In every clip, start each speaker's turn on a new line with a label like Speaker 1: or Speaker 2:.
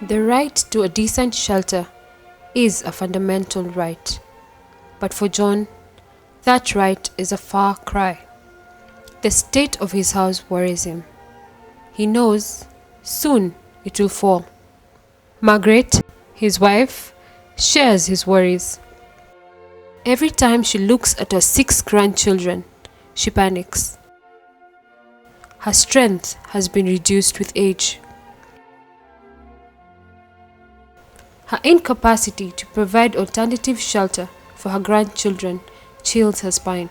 Speaker 1: The right to a decent shelter is a fundamental right, but for John, that right is a far cry. The state of his house worries him. He knows soon it will fall. Margaret, his wife, shares his worries. Every time she looks at her 6 grandchildren, she panics. Her strength has been reduced with age. Her incapacity to provide alternative shelter for her grandchildren chills her spine.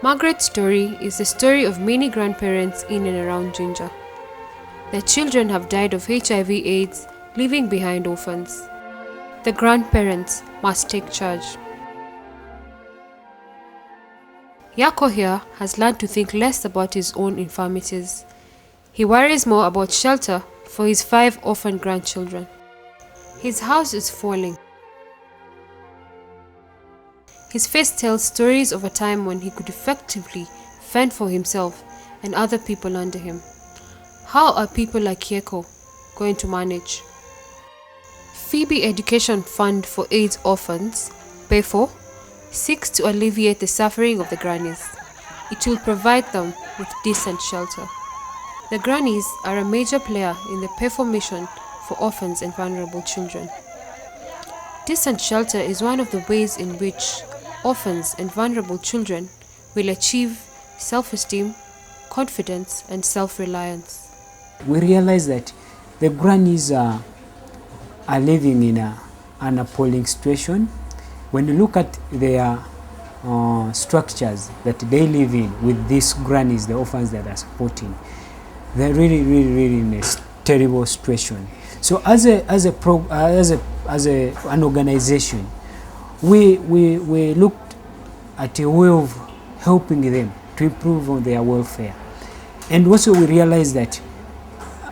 Speaker 1: Margaret's story is the story of many grandparents in and around Ginger. Their children have died of HIV/AIDS, leaving behind orphans. The grandparents must take charge. Yako here has learned to think less about his own infirmities. He worries more about shelter for his 5 orphan grandchildren. His house is falling. His face tells stories of a time when he could effectively fend for himself and other people under him. How are people like Yeko going to manage? Phoebe Education Fund for AIDS Orphans, PEFO, seeks to alleviate the suffering of the grannies. It will provide them with decent shelter. The grannies are a major player in the PEFO mission for orphans and vulnerable children. Decent shelter is one of the ways in which orphans and vulnerable children will achieve self-esteem, confidence, and self-reliance.
Speaker 2: We realize that the grannies are living in an appalling situation. When you look at their structures that they live in with these grannies, the orphans that are supporting, they're really in a terrible situation. So as an organization, we looked at a way of helping them to improve on their welfare. And also we realized that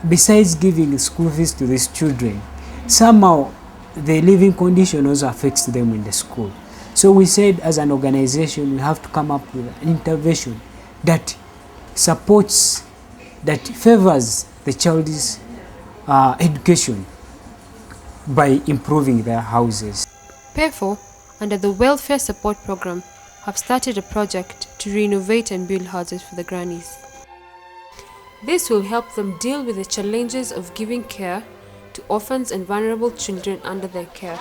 Speaker 2: besides giving school fees to these children, somehow the living condition also affects them in the school. So we said as an organization we have to come up with an intervention that supports, that favors the child's education by improving their houses.
Speaker 1: PEFO, under the Welfare Support Program, have started a project to renovate and build houses for the grannies. This will help them deal with the challenges of giving care to orphans and vulnerable children under their care.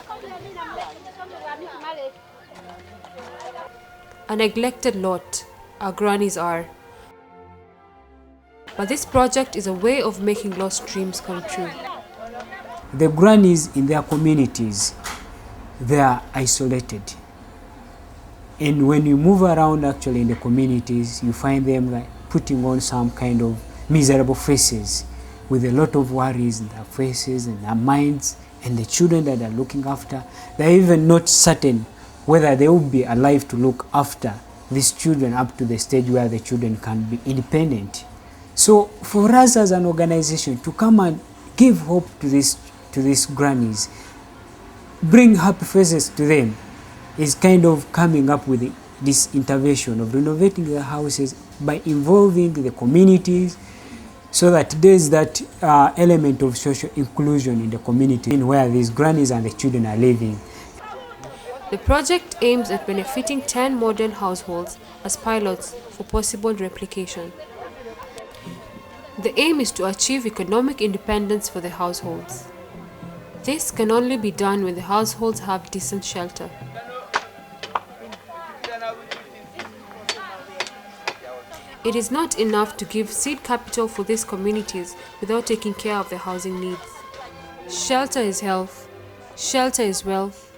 Speaker 1: A neglected lot, our grannies are. But this project is a way of making lost dreams come true.
Speaker 2: The grannies in their communities, they are isolated. And when you move around actually in the communities, you find them like putting on some kind of miserable faces with a lot of worries in their faces and their minds, and the children that they're looking after, they're even not certain whether they will be alive to look after these children up to the stage where the children can be independent. So for us as an organization to come and give hope to these grannies, bring happy faces to them, is kind of coming up with this intervention of renovating their houses by involving the communities, so that there's that element of social inclusion in the community where these grannies and the children are living.
Speaker 1: The project aims at benefiting 10 modern households as pilots for possible replication. The aim is to achieve economic independence for the households. This can only be done when the households have decent shelter. It is not enough to give seed capital for these communities without taking care of their housing needs. Shelter is health, shelter is wealth,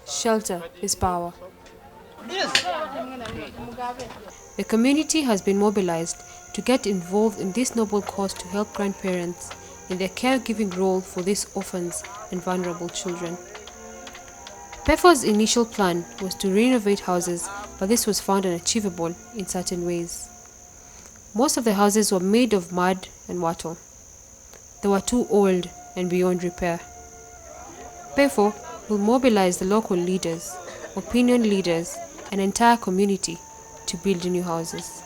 Speaker 1: shelter is power. The community has been mobilized to get involved in this noble cause to help grandparents in their caregiving role for these orphans and vulnerable children. PEFO's initial plan was to renovate houses, but this was found unachievable in certain ways. Most of the houses were made of mud and wattle. They were too old and beyond repair. PEFO will mobilize the local leaders, opinion leaders, and entire community to build new houses.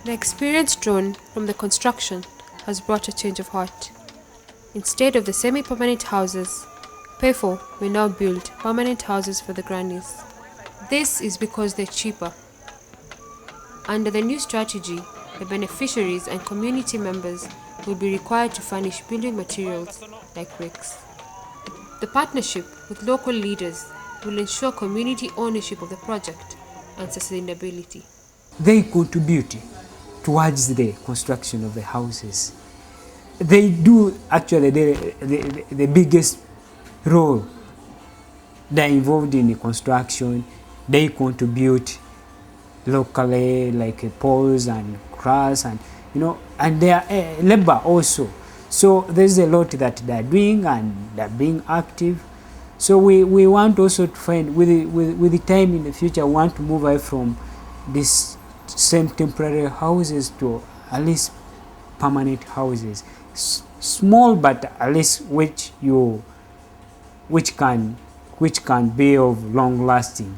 Speaker 1: The experience drawn from the construction has brought a change of heart. Instead of the semi-permanent houses, PEFO will now build permanent houses for the grannies. This is because they're cheaper. Under the new strategy, the beneficiaries and community members will be required to furnish building materials like bricks. The partnership with local leaders will ensure community ownership of the project and sustainability.
Speaker 2: They contribute towards the construction of the houses. They do actually the biggest role. They're involved in the construction. They contribute locally, like poles and grass, and and their labor also. So there's a lot that they're doing, and they're being active. So we want also to find with the time in the future, we want to move away from this same temporary houses to at least permanent houses, small but at least which can be of long lasting.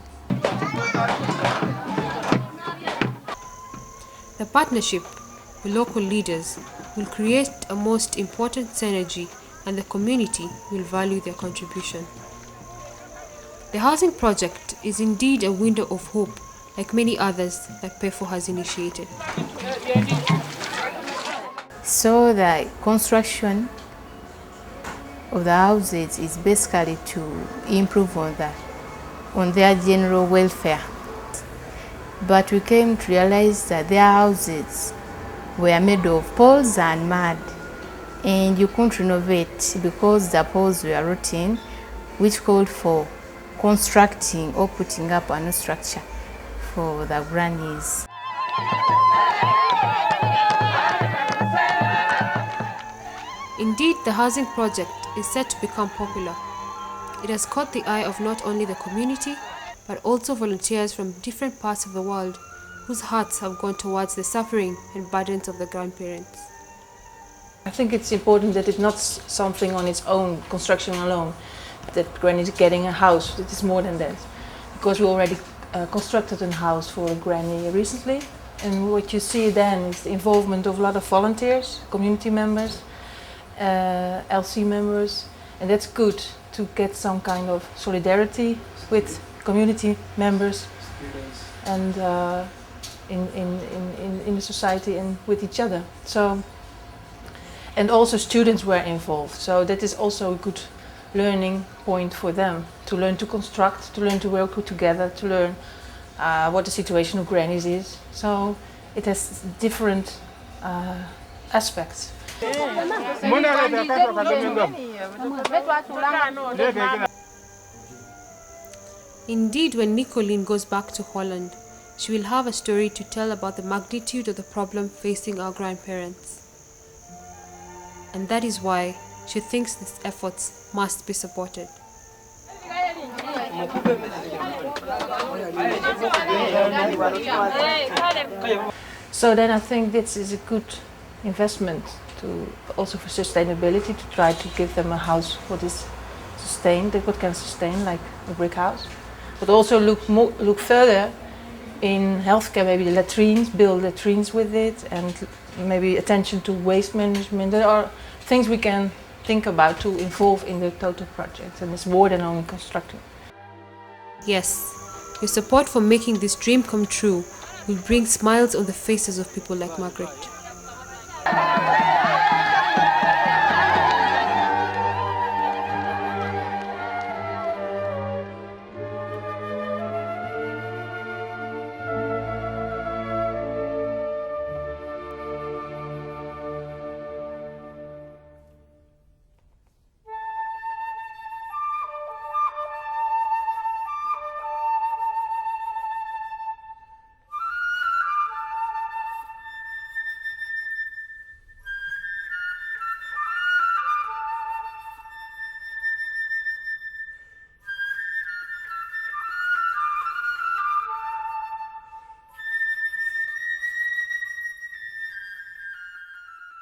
Speaker 1: The partnership with local leaders will create a most important synergy, and the community will value their contribution. The housing project is indeed a window of hope, like many others that PEFO has initiated.
Speaker 3: So the construction of the houses is basically to improve on their general welfare. But we came to realize that their houses were made of poles and mud, and you couldn't renovate because the poles were rotting, which called for constructing or putting up a new structure for the grannies.
Speaker 1: Indeed, the housing project is set to become popular. It has caught the eye of not only the community, but also volunteers from different parts of the world whose hearts have gone towards the suffering and burdens of the grandparents.
Speaker 4: I think it's important that it's not something on its own, construction alone, that Granny is getting a house. It is more than that. Because we already constructed a house for a Granny recently, and what you see then is the involvement of a lot of volunteers, community members, LC members, and that's good to get some kind of solidarity with community members and in the society and with each other. So, and also students were involved, so that is also a good learning point for them, to learn to construct, to learn to work together, to learn what the situation of grannies is. So it has different aspects.
Speaker 1: Indeed, when Nicolene goes back to Holland, she will have a story to tell about the magnitude of the problem facing our grandparents. And that is why she thinks these efforts must be supported.
Speaker 4: So then I think this is a good investment to also for sustainability, to try to give them a house what is sustained, what can sustain, like a brick house. But also look further in healthcare, maybe the latrines, build latrines with it, and maybe attention to waste management. There are things we can think about to involve in the total project, and it's more than only constructing.
Speaker 1: Yes, your support for making this dream come true will bring smiles on the faces of people like Margaret.